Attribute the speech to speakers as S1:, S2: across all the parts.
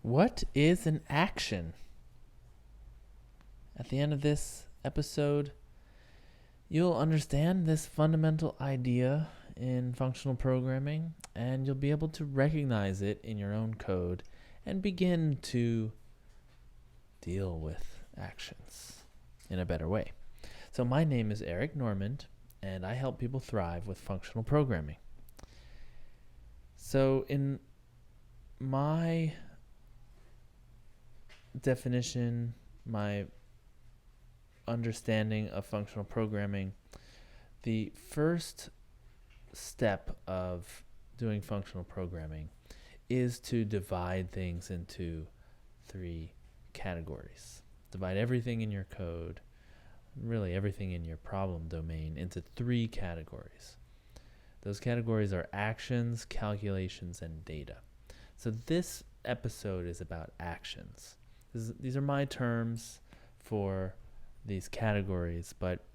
S1: What is an action? At the end of this episode, you'll understand this fundamental idea in functional programming, and you'll be able to recognize it in your own code and begin to deal with actions in a better way. So my name is Eric Normand, and I help people thrive with functional programming. So in my definition, my understanding of functional programming, the first step of doing functional programming is to divide things into three categories. Divide everything in your code, really everything in your problem domain, into three categories. Those categories are actions, calculations, and data. So this episode is about actions. These are my terms for these categories, but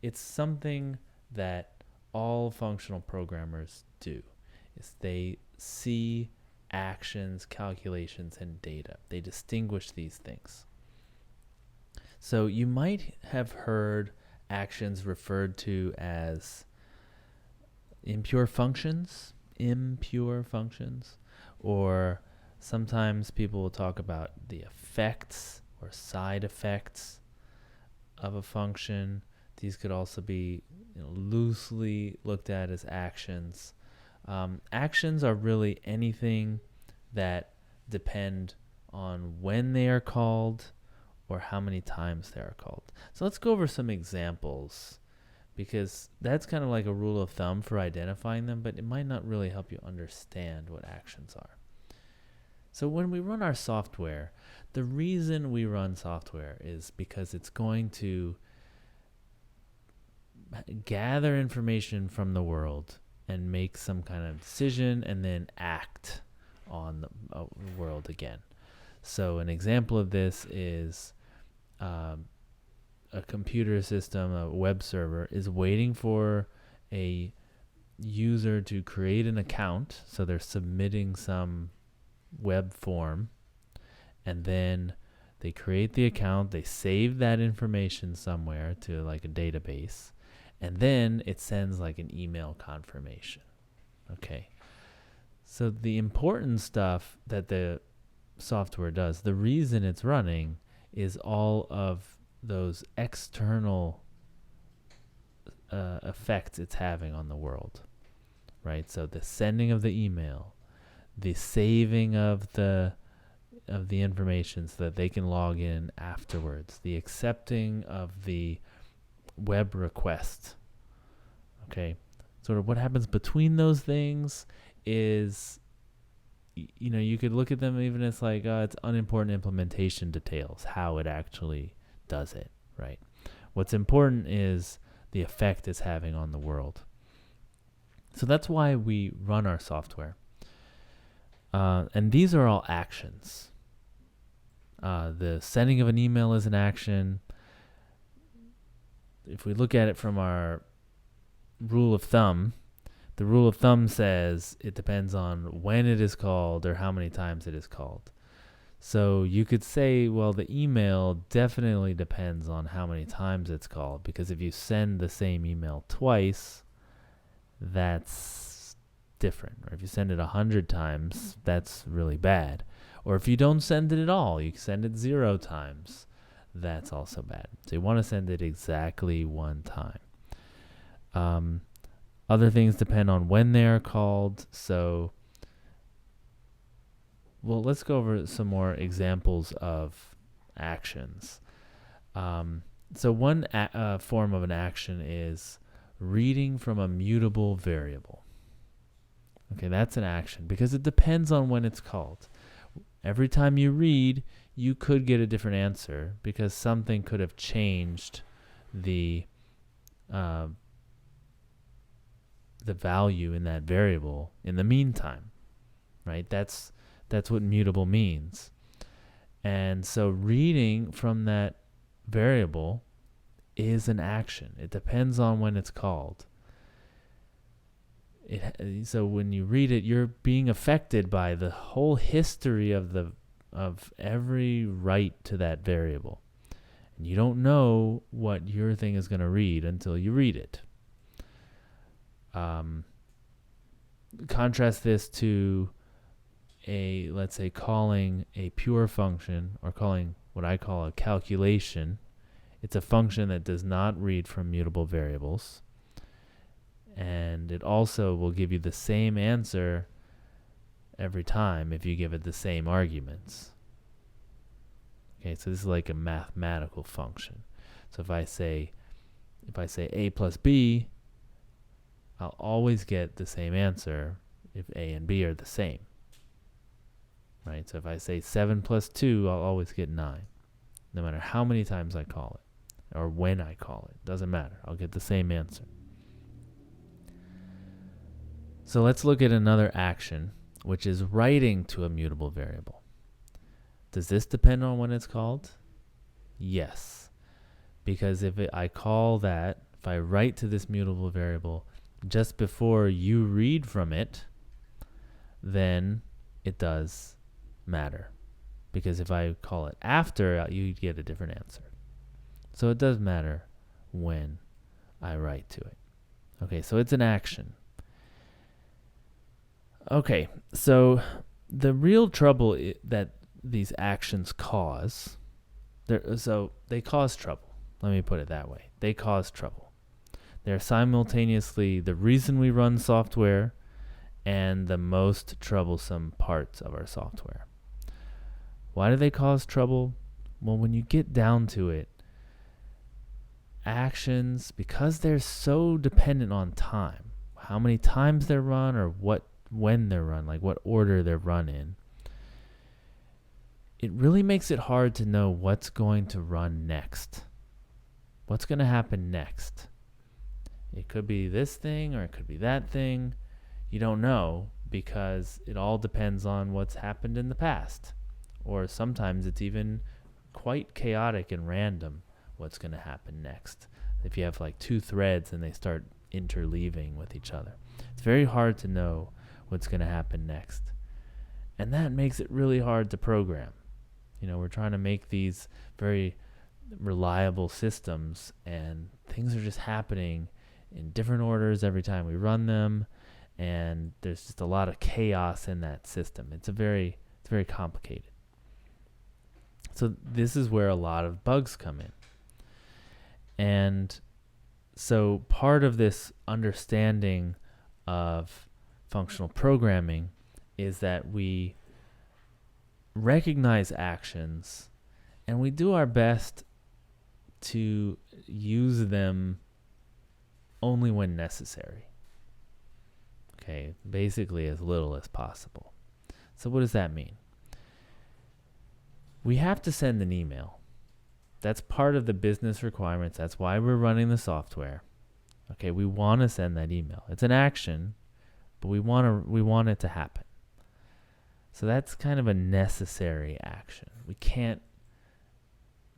S1: it's something that all functional programmers do, is they see actions, calculations, and data. They distinguish these things. So you might have heard actions referred to as impure functions, or sometimes people will talk about the effects or side effects of a function. These could also be loosely looked at as actions. Actions are really anything that depend on when they are called or how many times they are called. So let's go over some examples, because that's kind of like a rule of thumb for identifying them, but it might not really help you understand what actions are. So when we run our software, the reason we run software is because it's going to gather information from the world and make some kind of decision and then act on the world again. So an example of this is a computer system, a web server, is waiting for a user to create an account. So they're submitting some web form, and then they create the account, they save that information somewhere to like a database, and then it sends like an email confirmation. Okay. So the important stuff that the software does, the reason it's running, is all of those external effects it's having on the world, right? So the sending of the email, the saving of the information so that they can log in afterwards, the accepting of the web request. Okay, sort of what happens between those things is, you could look at them even as like it's unimportant implementation details, how it actually does it, right? What's important is the effect it's having on the world. So that's why we run our software. And these are all actions. The sending of an email is an action. If we look at it from our rule of thumb, the rule of thumb says it depends on when it is called or how many times it is called. So you could say, well, the email definitely depends on how many times it's called, because if you send the same email twice, that's different. Or if you send it 100 times, that's really bad. Or if you don't send it at all, you send it 0 times, that's also bad. So you want to send it exactly one time. Other things depend on when they are called. So, well, let's go over some more examples of actions. So one form of an action is reading from a mutable variable. Okay, that's an action because it depends on when it's called. Every time you read, you could get a different answer because something could have changed the value in that variable in the meantime, right? That's what mutable means. And so reading from that variable is an action. It depends on when it's called. So when you read it, you're being affected by the whole history of the of every write to that variable. And you don't know what your thing is going to read until you read it. Contrast this to let's say calling a pure function, or calling what I call a calculation. It's a function that does not read from mutable variables. And it also will give you the same answer every time if you give it the same arguments. Okay, so this is like a mathematical function. So if I say a plus b, I'll always get the same answer if a and b are the same. Right? So if I say 7 plus 2, I'll always get 9. No matter how many times I call it, or when I call it. Doesn't matter. I'll get the same answer. So let's look at another action, which is writing to a mutable variable. Does this depend on when it's called? Yes. Because if I write to this mutable variable just before you read from it, then it does matter. Because if I call it after, you get a different answer. So it does matter when I write to it. Okay, so it's an action. Okay, so the real trouble that these actions cause, they cause trouble. Let me put it that way. They cause trouble. They're simultaneously the reason we run software and the most troublesome parts of our software. Why do they cause trouble? Well, when you get down to it, actions, because they're so dependent on time, how many times they're run or when they're run, like what order they're run in, it really makes it hard to know what's going to run next. What's going to happen next? It could be this thing or it could be that thing. You don't know because it all depends on what's happened in the past. Or sometimes it's even quite chaotic and random what's going to happen next. If you have like two threads and they start interleaving with each other, it's very hard to know what's going to happen next. And that makes it really hard to program. We're trying to make these very reliable systems, and things are just happening in different orders every time we run them, and there's just a lot of chaos in that system. It's very complicated. So this is where a lot of bugs come in. And so part of this understanding of functional programming is that we recognize actions and we do our best to use them only when necessary. Okay, basically as little as possible. So what does that mean? We have to send an email. That's part of the business requirements. That's why we're running the software. Okay, we want to send that email. It's an action, but we want it to happen. So that's kind of a necessary action. We can't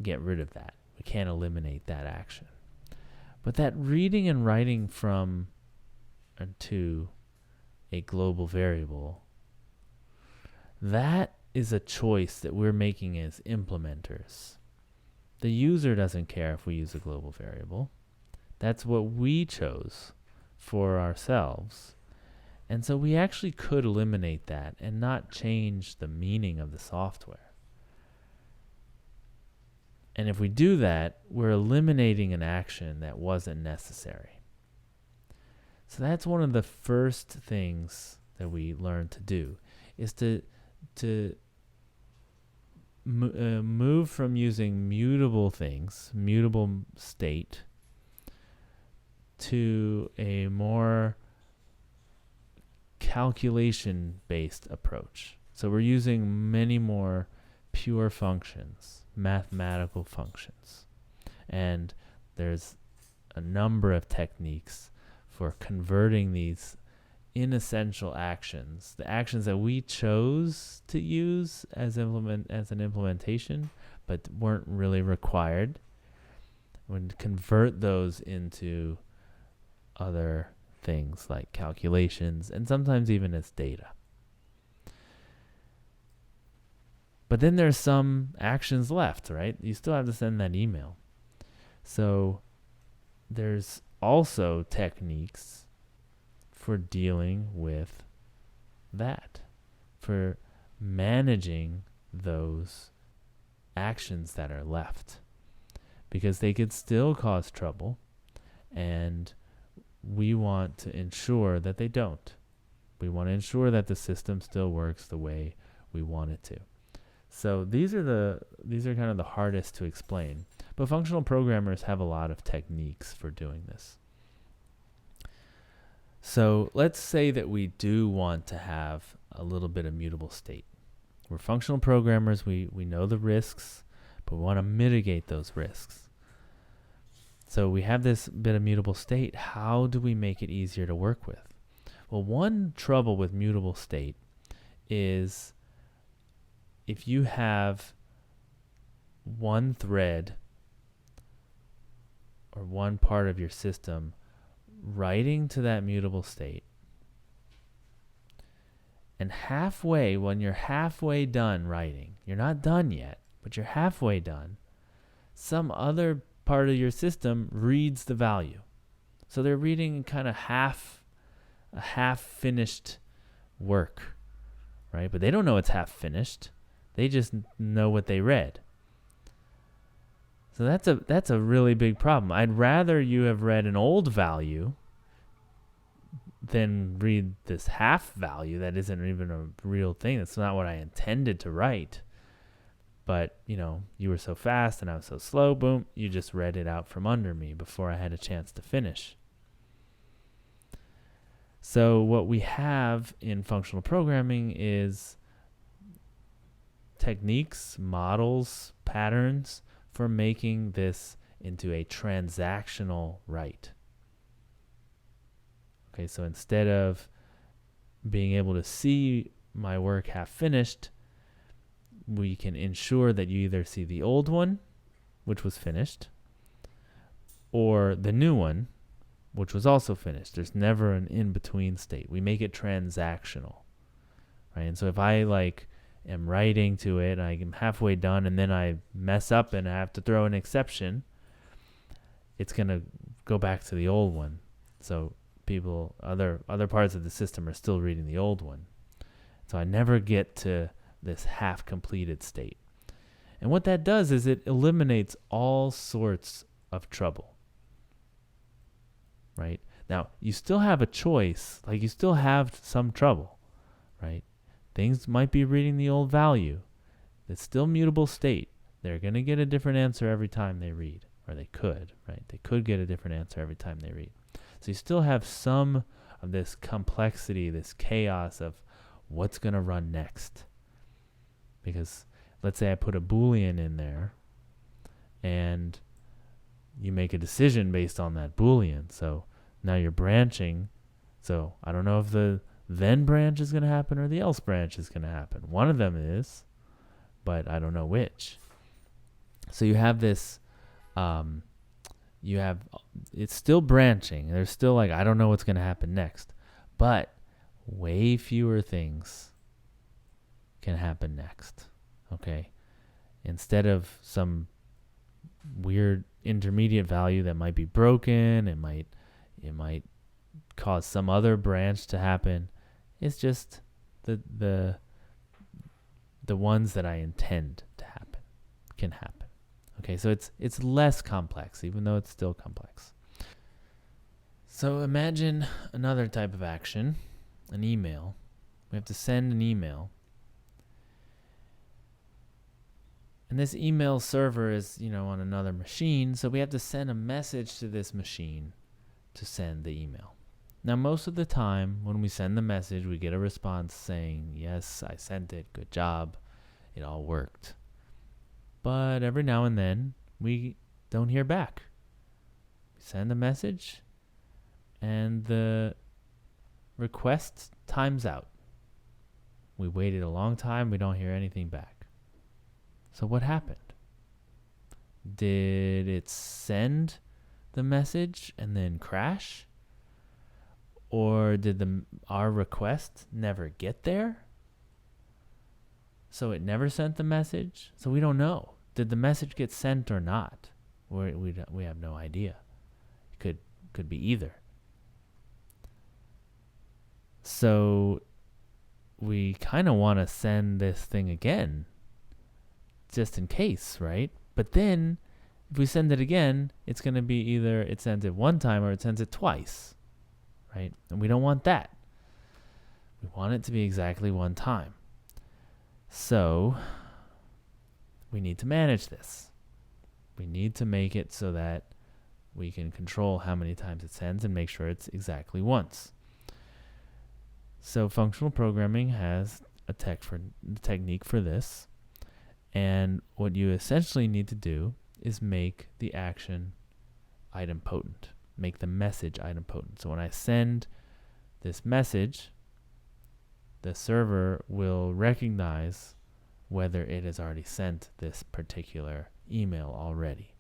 S1: get rid of that. We can't eliminate that action. But that reading and writing from and to a global variable, that is a choice that we're making as implementers. The user doesn't care if we use a global variable. That's what we chose for ourselves. And so we actually could eliminate that and not change the meaning of the software. And if we do that, we're eliminating an action that wasn't necessary. So that's one of the first things that we learn to do, is to move from using mutable things, mutable state, to a more calculation-based approach. So we're using many more pure functions, mathematical functions. And there's a number of techniques for converting these inessential actions, the actions that we chose to use as an implementation, but weren't really required. We convert those into other things like calculations, and sometimes even as data. But then there's some actions left, right? You still have to send that email. So there's also techniques for dealing with that, for managing those actions that are left, because they could still cause trouble, and we want to ensure that they don't. We want to ensure that the system still works the way we want it to. So these are kind of the hardest to explain, but functional programmers have a lot of techniques for doing this. So let's say that we do want to have a little bit of mutable state. We're functional programmers, we know the risks, but we want to mitigate those risks. So we have this bit of mutable state. How do we make it easier to work with? Well, one trouble with mutable state is if you have one thread or one part of your system writing to that mutable state, and halfway, when you're halfway done writing, you're not done yet, but you're halfway done, some other part of your system reads the value. So they're reading kind of a half-finished work, right? But they don't know it's half-finished. They just know what they read. So that's a really big problem. I'd rather you have read an old value than read this half value that isn't even a real thing. That's not what I intended to write. But, you were so fast and I was so slow, boom, you just read it out from under me before I had a chance to finish. So what we have in functional programming is techniques, models, patterns for making this into a transactional write. Okay, so instead of being able to see my work half finished, we can ensure that you either see the old one, which was finished, or the new one, which was also finished. There's never an in-between state. We make it transactional, right? And so if I am writing to it, I'm halfway done, and then I mess up and I have to throw an exception, it's going to go back to the old one. So other parts of the system are still reading the old one. So I never get to this half-completed state. And what that does is it eliminates all sorts of trouble, right? Now, you still have a choice. You still have some trouble, right? Things might be reading the old value. It's still mutable state. They're going to get a different answer every time they read, or they could, right? They could get a different answer every time they read. So you still have some of this complexity, this chaos of what's going to run next. Because let's say I put a Boolean in there and you make a decision based on that Boolean. So now you're branching. So I don't know if the then branch is going to happen or the else branch is going to happen. One of them is, but I don't know which. So you have this, it's still branching. There's still I don't know what's going to happen next, but way fewer things can happen next. Okay. Instead of some weird intermediate value that might be broken, it might cause some other branch to happen. It's just the ones that I intend to happen can happen. Okay, so it's less complex, even though it's still complex. So imagine another type of action, an email. We have to send an email. And this email server is, on another machine, so we have to send a message to this machine to send the email. Now, most of the time, when we send the message, we get a response saying, yes, I sent it, good job, it all worked. But every now and then, we don't hear back. We send the message, and the request times out. We waited a long time, we don't hear anything back. So what happened? Did it send the message and then crash? Or did our request never get there? So it never sent the message. So we don't know. Did the message get sent or not? We have no idea. It could be either. So we kind of want to send this thing again, just in case, right? But then if we send it again, it's going to be either it sends it one time or it sends it twice, right? And we don't want that. We want it to be exactly one time. So we need to manage this. We need to make it so that we can control how many times it sends and make sure it's exactly once. So functional programming has a technique for this. And what you essentially need to do is make the action idempotent, make the message idempotent. So when I send this message, the server will recognize whether it has already sent this particular email already.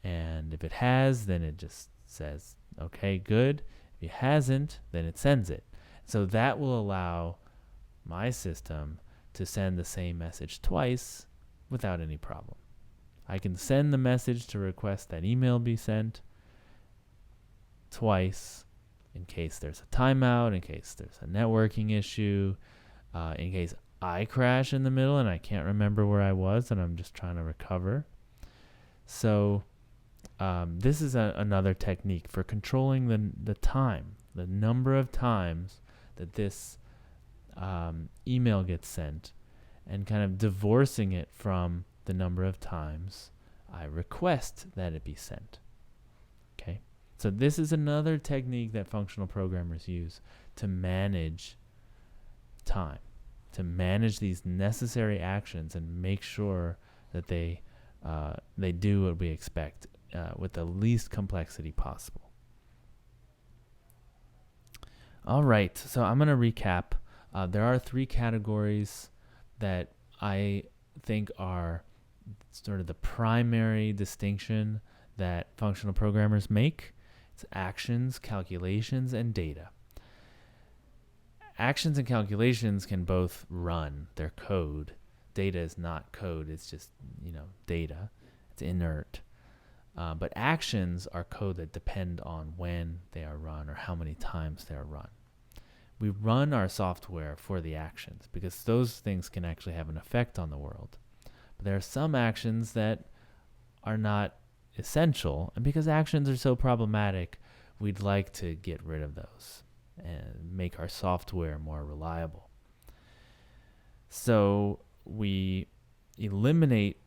S1: And if it has, then it just says, okay, good. If it hasn't, then it sends it. So that will allow my system to send the same message twice without any problem. I can send the message to request that email be sent twice in case there's a timeout, in case there's a networking issue, in case I crash in the middle and I can't remember where I was and I'm just trying to recover. So this is another technique for controlling the time, the number of times that this email gets sent, and kind of divorcing it from the number of times I request that it be sent. Okay, so this is another technique that functional programmers use to manage time, to manage these necessary actions and make sure that they do what we expect with the least complexity possible. All right, so I'm going to recap. There are 3 categories that I think are sort of the primary distinction that functional programmers make. It's actions, calculations, and data. Actions and calculations can both run. They're code. Data is not code. It's just, data. It's inert. But actions are code that depend on when they are run or how many times they are run. We run our software for the actions because those things can actually have an effect on the world. But there are some actions that are not essential, and because actions are so problematic, we'd like to get rid of those and make our software more reliable. So we eliminate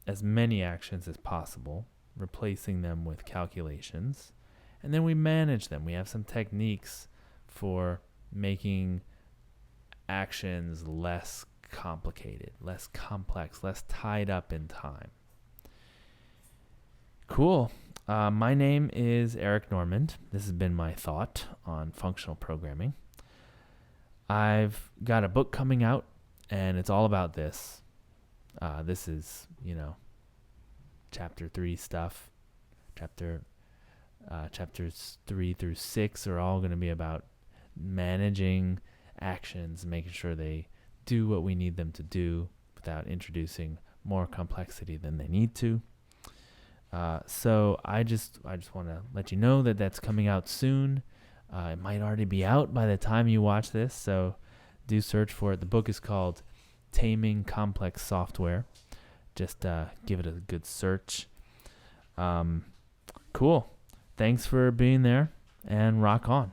S1: as many actions as possible, replacing them with calculations, and then we manage them. We have some techniques for making actions less complicated, less complex, less tied up in time. Cool. My name is Eric Normand. This has been my thought on functional programming. I've got a book coming out, and it's all about this. This is, chapter 3 stuff. Chapters 3 through 6 are all going to be about managing actions, making sure they do what we need them to do without introducing more complexity than they need to. So I just want to let you know that that's coming out soon. It might already be out by the time you watch this, so do search for it. The book is called Taming Complex Software. Just give it a good search. Cool. Thanks for being there, and rock on.